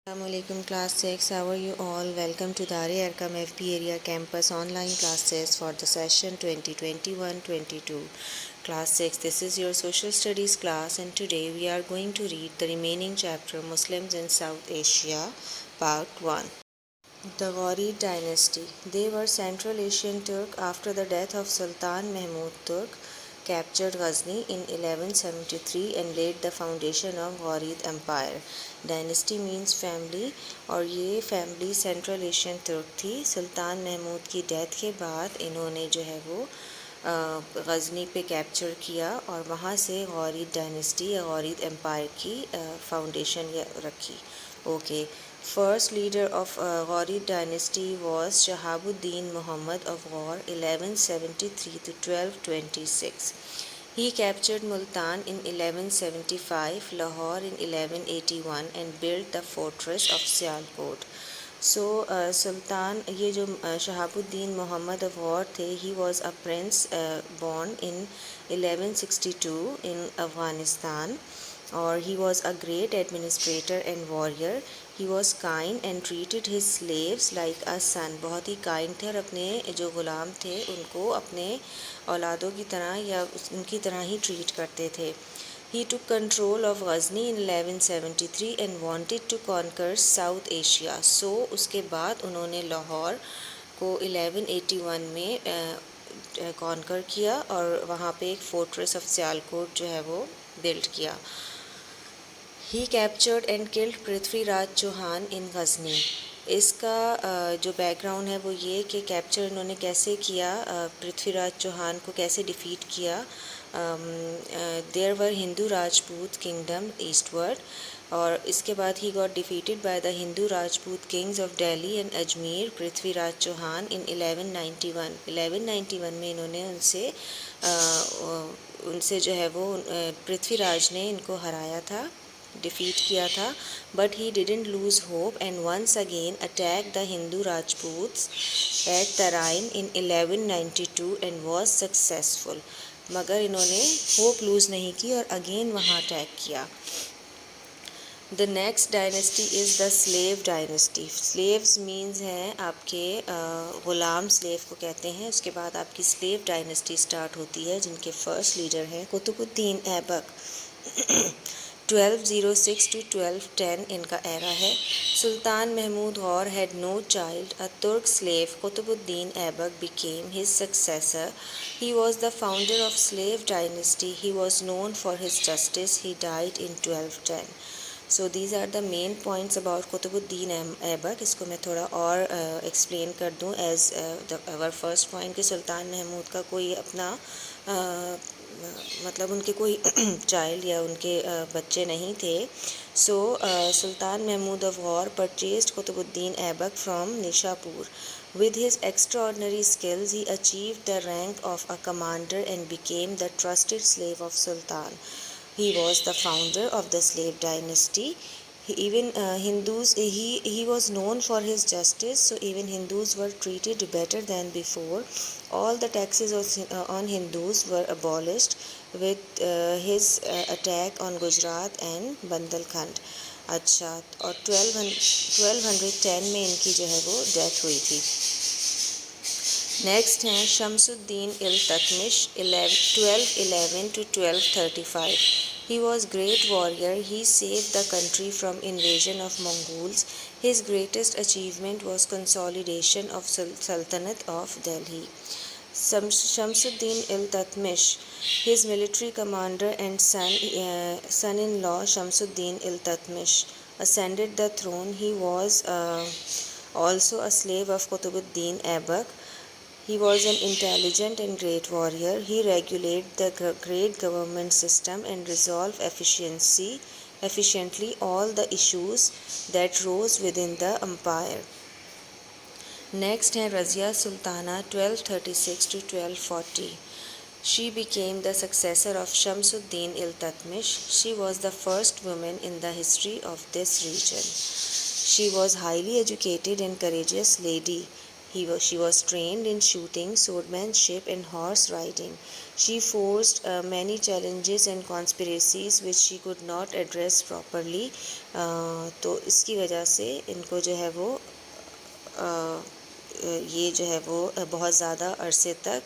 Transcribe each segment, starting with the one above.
Assalamualaikum class 6. How are you all? Welcome to Dare Arkam FP area campus online classes for the session 2021-22. Class 6. This is your social studies class and today we are going to read the remaining chapter Muslims in South Asia part 1. The Ghurid dynasty. They were Central Asian Turk after the death of Sultan Mahmud Turk captured Ghazni in 1173 and laid the foundation of Ghurid Empire. Dynasty means family और ये family central Asian तुर्क थी। सुल्तान महमूद की death के बाद इन्होंने जो है वो गज़नी पे कैप्चर किया और वहाँ से गौरीद डायनेस्टी या गौरीद एम्पायर की फाउंडेशन रखी। Okay, first leader of Ghurid dynasty was Shahabuddin Mohammad of Ghor 1173 to 1226. He captured Multan in 1175, Lahore in 1181 and built the fortress of Sialkot. So Sultan ये जो शहाबुद्दीन मोहम्मद ऑफ गौर थे, he was a prince born in 1162 in Afghanistan और he was a great administrator and warrior. He was kind and treated his slaves like a son. बहुत ही kind थे और अपने जो ग़ुलाम थे उनको अपने औलादों की तरह या उनकी तरह ही ट्रीट करते थे। He took control of Ghazni in 1173 and wanted to conquer South Asia. So उसके बाद उन्होंने लाहौर को 1181 में कॉन्कर किया और वहाँ पे एक फोर्ट्रेस ऑफ सियालकोट जो है वो बिल्ड किया। He captured and killed Prithviraj Chauhan in Ghazni. इसका जो बैकग्राउंड है वो ये कि कैप्चर इन्होंने कैसे किया, पृथ्वीराज चौहान को कैसे डिफ़ीट किया। There were Hindu Rajput kingdom eastward और इसके बाद he got defeated by the Hindu Rajput kings of Delhi and Ajmer Prithviraj Chauhan in 1191 में इन्होंने उनसे जो है वो पृथ्वीराज ने इनको हराया था, डिफीट किया था। But he didn't lose hope and once again attack the Hindu Rajputs at Tarain in 1192 and was successful. मगर इन्होंने होप लूज़ नहीं की और अगेन वहाँ अटैक किया। The next dynasty is the slave dynasty. Slaves means हैं आपके ग़ुलाम, स्लेव को कहते हैं। उसके बाद आपकी स्लेव डायनेस्टी स्टार्ट होती है जिनके फर्स्ट लीडर हैं कुतुबुद्दीन ऐबक। 1206 to 1210 इनका एरा है। Sultan Mahmud Ghor had no child. A Turk slave Qutubuddin Aibak became his successor. He was the founder of slave dynasty. He was known for his justice. He died in 1210. So these are the main points about Qutubuddin Aibak. इसको मैं थोड़ा और explain कर दूँ as our first point कि सुल्तान महमूद का कोई अपना मतलब उनके कोई चाइल्ड या उनके बच्चे नहीं थे। So Sultan Mahmud of Ghor purchased Qutbuddin Aibak from Nishapur. With his extraordinary skills, he achieved the rank of a commander and became the trusted slave of Sultan. He was the founder of the slave dynasty. Even Hindus, he was known for his justice, so even Hindus were treated better than before. All the taxes on Hindus were abolished with his attack on Gujarat and Bandelkhand. अच्छा, और 1210 में इनकी जो है वो death हुई थी। Next हैं Shamsuddin Iltutmish 1211 to 1235. He was great warrior. He saved the country from invasion of Mongols. His greatest achievement was consolidation of Sultanate of Delhi. Shamsuddin Iltutmish, his military commander and son-in-law Shamsuddin Iltutmish ascended the throne. He was also a slave of Qutbuddin Aibak. He was an intelligent and great warrior. He regulated the great government system and resolved efficiently all the issues that rose within the empire. Next है Razia Sultana 1236 to 1240. She became the successor of Shamsuddin Iltutmish. She was the first woman in the history of this region. She was highly educated and courageous lady. She was trained in shooting, swordsmanship, and horse riding. She faced many challenges and conspiracies which she could not address properly. तो इसकी वजह से इनको जो है वो ये जो है वो बहुत ज़्यादा अरसे तक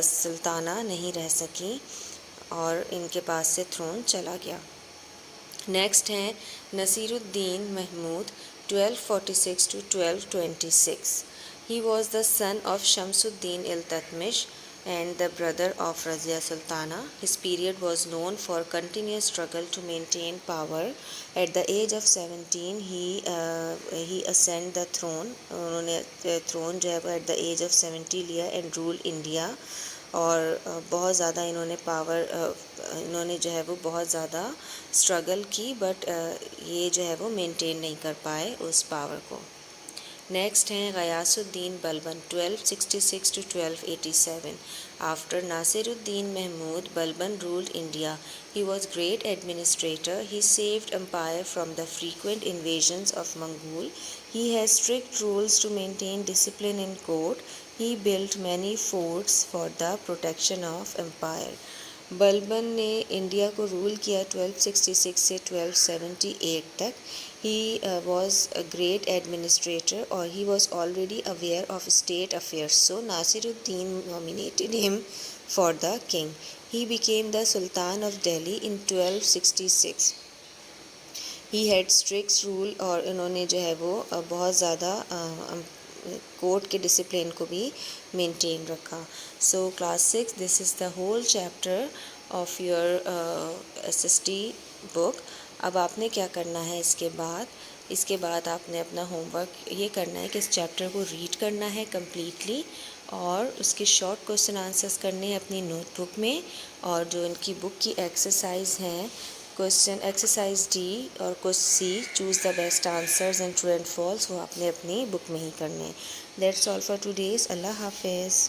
सुल्ताना नहीं रह सकी और इनके पास से थ्रोन चला गया। नेक्स्ट हैं Naseeruddin Mahmood 1246 to 1226. He was the son of Shamsuddin Iltutmish and the brother of Razia Sultana. His period was known for continuous struggle to maintain power. At the age of 17, he ascended the throne. उन्होंने throne जो है at the age of 70 लिया and ruled India. और बहुत ज़्यादा इन्होंने जो है वो बहुत ज़्यादा स्ट्रगल की, बट ये जो है वो मेंटेन नहीं कर पाए उस पावर को। नेक्स्ट हैं Ghiyasuddin Balban 1266 to 1287. After Nasiruddin Mahmud, Balban ruled India. He was great administrator. He saved empire from the frequent invasions of Mongol. He has strict rules to maintain discipline in court. He built many forts for the protection of empire. Balban ने India को rule किया 1266 से 1278 तक। He was a great administrator और he was already aware of state affairs, so Nasiruddin nominated him for the king. He became the sultan of Delhi in 1266। He had strict rule और इन्होंने जो है वो बहुत ज़्यादा कोर्ट के डिसिप्लिन को भी मेंटेन रखा। So class 6, this is the whole chapter of your SST book. अब आपने क्या करना है इसके बाद आपने अपना होमवर्क ये करना है कि इस चैप्टर को रीड करना है कम्प्लीटली और उसके शॉर्ट क्वेश्चन आंसर्स करने हैं अपनी नोटबुक में, और जो इनकी बुक की एक्सरसाइज हैं क्वेश्चन एक्सरसाइज D और question C, choose the best answers and true and false, वो आपने अपनी बुक में ही करने हैं। That's all for today's. अल्लाह हाफिज़।